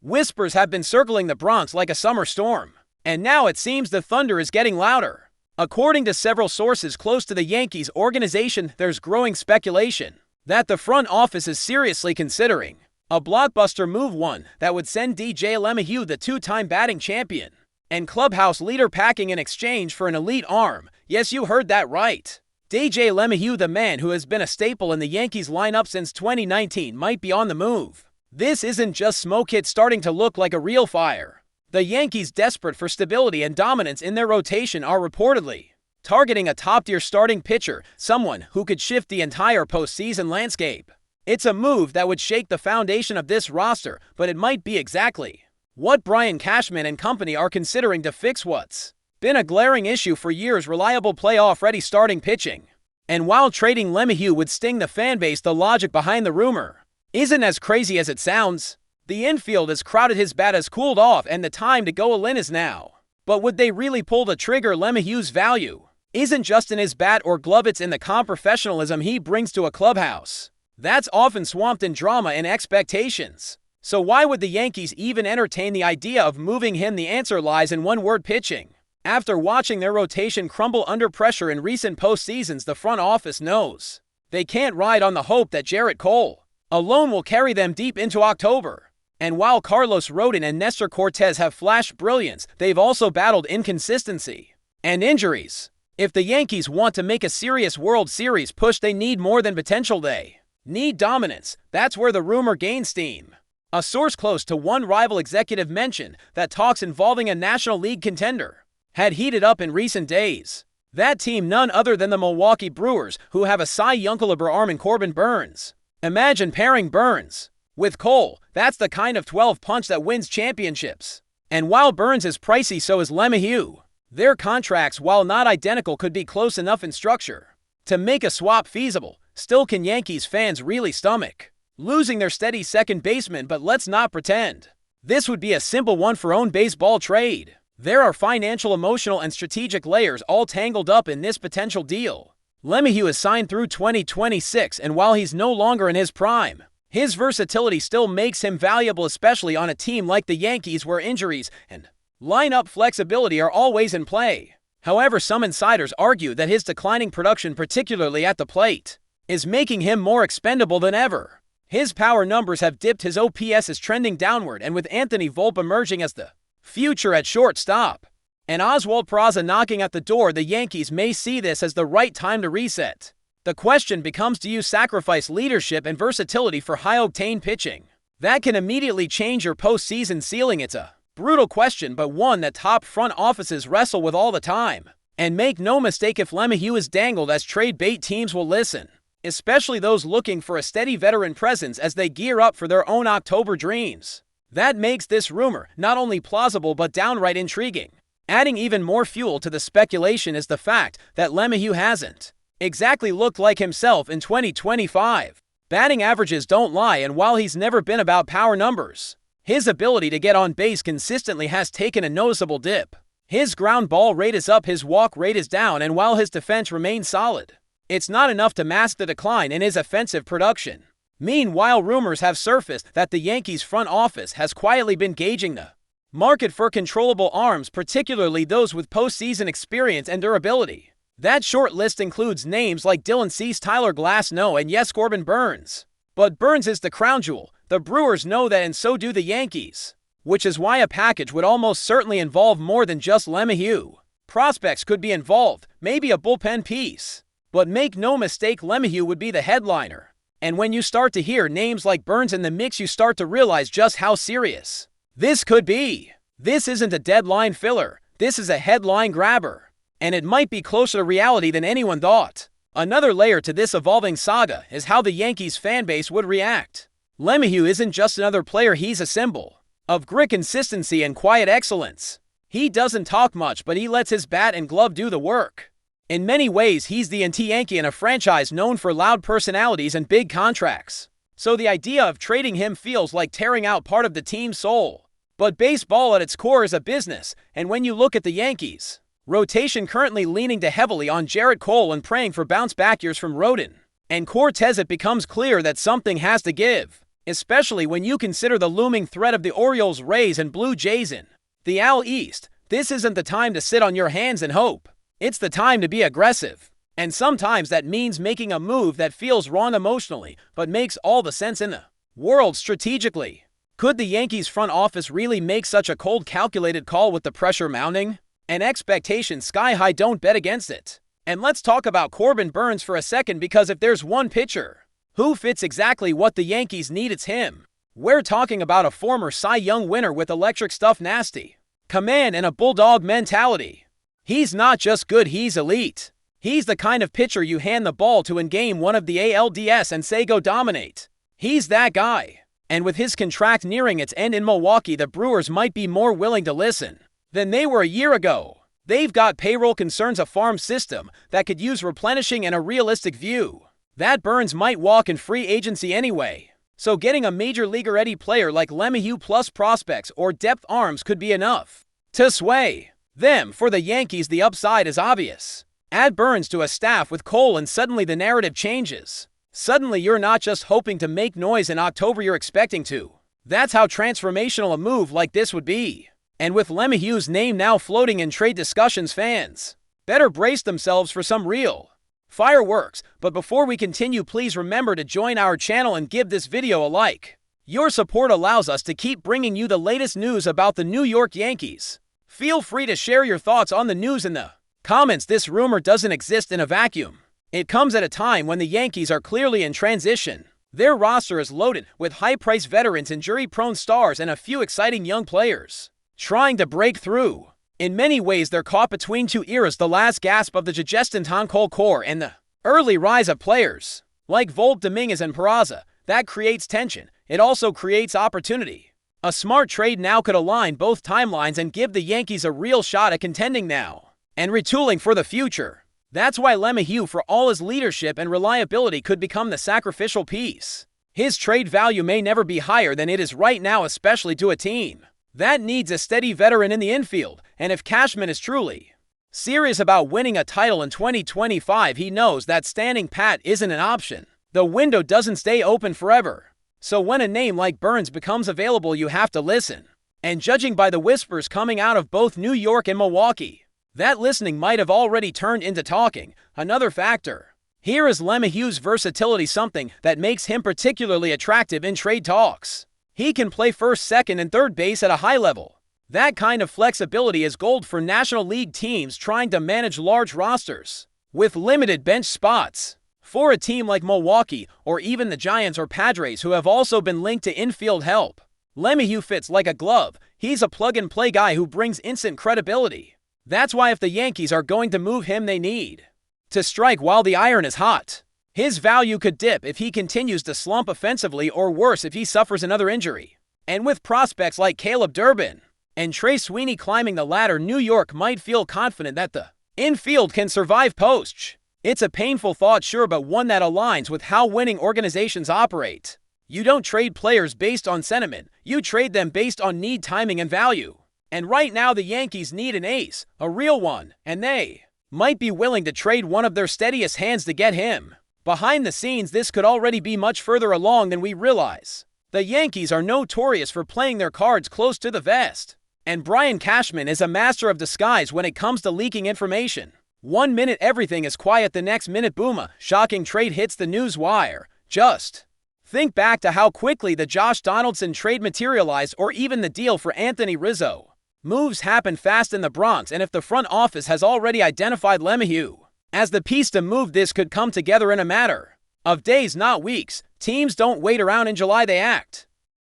Whispers have been circling the Bronx like a summer storm, and now it seems the thunder is getting louder. According to several sources close to the Yankees organization, there's growing speculation that the front office is seriously considering a blockbuster move, one that would send DJ LeMahieu, the two-time batting champion and clubhouse leader, packing in exchange for an elite arm. Yes, you heard that right. DJ LeMahieu, the man who has been a staple in the Yankees lineup since 2019, might be on the move. This isn't just smoke, it's starting to look like a real fire. The Yankees, desperate for stability and dominance in their rotation, are reportedly targeting a top-tier starting pitcher, someone who could shift the entire postseason landscape. It's a move that would shake the foundation of this roster, but it might be exactly what Brian Cashman and company are considering to fix what's been a glaring issue for years: reliable playoff-ready starting pitching. And while trading LeMahieu would sting the fanbase, the logic behind the rumor isn't as crazy as it sounds. The infield is crowded, his bat has cooled off, and the time to go all in is now. But would they really pull the trigger? LeMahieu's value isn't just in his bat or glove, it's in the calm professionalism he brings to a clubhouse that's often swamped in drama and expectations. So why would the Yankees even entertain the idea of moving him? The answer lies in one word: pitching. After watching their rotation crumble under pressure in recent postseasons, the front office knows they can't ride on the hope that Gerrit Cole alone will carry them deep into October. And while Carlos Rodon and Nestor Cortes have flashed brilliance, they've also battled inconsistency and injuries. If the Yankees want to make a serious World Series push, they need more than potential. They need dominance. That's where the rumor gains steam. A source close to one rival executive mentioned that talks involving a National League contender had heated up in recent days. That team, none other than the Milwaukee Brewers, who have a Cy Young caliber arm in Corbin Burns. Imagine pairing Burns with Cole. That's the kind of 12 punch that wins championships. And while Burns is pricey, so is LeMahieu. Their contracts, while not identical, could be close enough in structure to make a swap feasible. Still, can Yankees fans really stomach losing their steady second baseman? But let's not pretend this would be a simple one for own baseball trade. There are financial, emotional, and strategic layers all tangled up in this potential deal. LeMahieu is signed through 2026, and while he's no longer in his prime, his versatility still makes him valuable, especially on a team like the Yankees where injuries and lineup flexibility are always in play. However, some insiders argue that his declining production, particularly at the plate, is making him more expendable than ever. His power numbers have dipped, his OPS is trending downward, and with Anthony Volpe emerging as the future at shortstop and Oswald Peraza knocking at the door, the Yankees may see this as the right time to reset. The question becomes, do you sacrifice leadership and versatility for high-octane pitching that can immediately change your postseason ceiling? It's a brutal question, but one that top front offices wrestle with all the time. And make no mistake, if LeMahieu is dangled as trade bait, teams will listen, especially those looking for a steady veteran presence as they gear up for their own October dreams. That makes this rumor not only plausible but downright intriguing. Adding even more fuel to the speculation is the fact that LeMahieu hasn't exactly looked like himself in 2025. Batting averages don't lie, and while he's never been about power numbers, his ability to get on base consistently has taken a noticeable dip. His ground ball rate is up, his walk rate is down, and while his defense remains solid, it's not enough to mask the decline in his offensive production. Meanwhile, rumors have surfaced that the Yankees front office has quietly been gauging the market for controllable arms, particularly those with postseason experience and durability. That short list includes names like Dylan Cease, Tyler Glasnow, and yes, Corbin Burns. But Burns is the crown jewel. The Brewers know that, and so do the Yankees, which is why a package would almost certainly involve more than just LeMahieu. Prospects could be involved, maybe a bullpen piece. But make no mistake, LeMahieu would be the headliner. And when you start to hear names like Burns in the mix, you start to realize just how serious this could be. This isn't a deadline filler. This is a headline grabber. And it might be closer to reality than anyone thought. Another layer to this evolving saga is how the Yankees fanbase would react. LeMahieu isn't just another player, he's a symbol of grit, consistency, and quiet excellence. He doesn't talk much, but he lets his bat and glove do the work. In many ways, he's the anti-Yankee in a franchise known for loud personalities and big contracts. So the idea of trading him feels like tearing out part of the team's soul. But baseball at its core is a business, and when you look at the Yankees rotation currently leaning too heavily on Gerrit Cole and praying for bounce-back years from Rodon and Cortes, it becomes clear that something has to give. especially when you consider the looming threat of the Orioles, Rays, and Blue Jays in the AL East. This isn't the time to sit on your hands and hope. It's the time to be aggressive. And sometimes that means making a move that feels wrong emotionally, but makes all the sense in the world strategically. Could the Yankees front office really make such a cold, calculated call with the pressure mounting and expectations sky high? Don't bet against it. And let's talk about Corbin Burnes for a second, because if there's one pitcher who fits exactly what the Yankees need, it's him. We're talking about a former Cy Young winner with electric stuff, nasty command, and a bulldog mentality. He's not just good, he's elite. He's the kind of pitcher you hand the ball to in game 1 of the ALDS and say go dominate. He's that guy. And with his contract nearing its end in Milwaukee, the Brewers might be more willing to listen than they were a year ago. They've got payroll concerns, a farm system that could use replenishing, and a realistic view that Burnes might walk in free agency anyway. So getting a major league-ready player like LeMahieu plus prospects or depth arms could be enough to sway them. For the Yankees, the upside is obvious. Add Burnes to a staff with Cole and suddenly the narrative changes. Suddenly you're not just hoping to make noise in October, you're expecting to. That's how transformational a move like this would be. And with LeMahieu's name now floating in trade discussions, fans better brace themselves for some real fireworks. But before we continue, please remember to join our channel and give this video a like. Your support allows us to keep bringing you the latest news about the New York Yankees. Feel free to share your thoughts on the news in the comments. This rumor doesn't exist in a vacuum. It comes at a time when the Yankees are clearly in transition. Their roster is loaded with high-priced veterans, injury-prone stars, and a few exciting young players trying to break through. In many ways, they're caught between two eras, the last gasp of the Justin core and the early rise of players like Volt, Dominguez, and Peraza. That creates tension. It also creates opportunity. A smart trade now could align both timelines and give the Yankees a real shot at contending now and retooling for the future. That's why LeMahieu, for all his leadership and reliability, could become the sacrificial piece. His trade value may never be higher than it is right now, especially to a team that needs a steady veteran in the infield. And if Cashman is truly serious about winning a title in 2025, he knows that standing pat isn't an option. The window doesn't stay open forever. So when a name like Burnes becomes available, you have to listen. And judging by the whispers coming out of both New York and Milwaukee, that listening might have already turned into talking. Another factor here is LeMahieu's versatility, something that makes him particularly attractive in trade talks. He can play first, second, and third base at a high level. That kind of flexibility is gold for National League teams trying to manage large rosters with limited bench spots. For a team like Milwaukee, or even the Giants or Padres, who have also been linked to infield help, LeMahieu fits like a glove. He's a plug-and-play guy who brings instant credibility. That's why if the Yankees are going to move him, they need to strike while the iron is hot. His value could dip if he continues to slump offensively, or worse, if he suffers another injury. And with prospects like Caleb Durbin and Trey Sweeney climbing the ladder, New York might feel confident that the infield can survive poach. It's a painful thought, sure, but one that aligns with how winning organizations operate. You don't trade players based on sentiment. You trade them based on need, timing, and value. And right now the Yankees need an ace, a real one, and they might be willing to trade one of their steadiest hands to get him. Behind the scenes, this could already be much further along than we realize. The Yankees are notorious for playing their cards close to the vest. And Brian Cashman is a master of disguise when it comes to leaking information. 1 minute everything is quiet, the next minute boom, a shocking trade hits the news wire. Just think back to how quickly the Josh Donaldson trade materialized, or even the deal for Anthony Rizzo. Moves happen fast in the Bronx, and if the front office has already identified LeMahieu as the piece to move, this could come together in a matter of days, not weeks. Teams don't wait around in July, they act.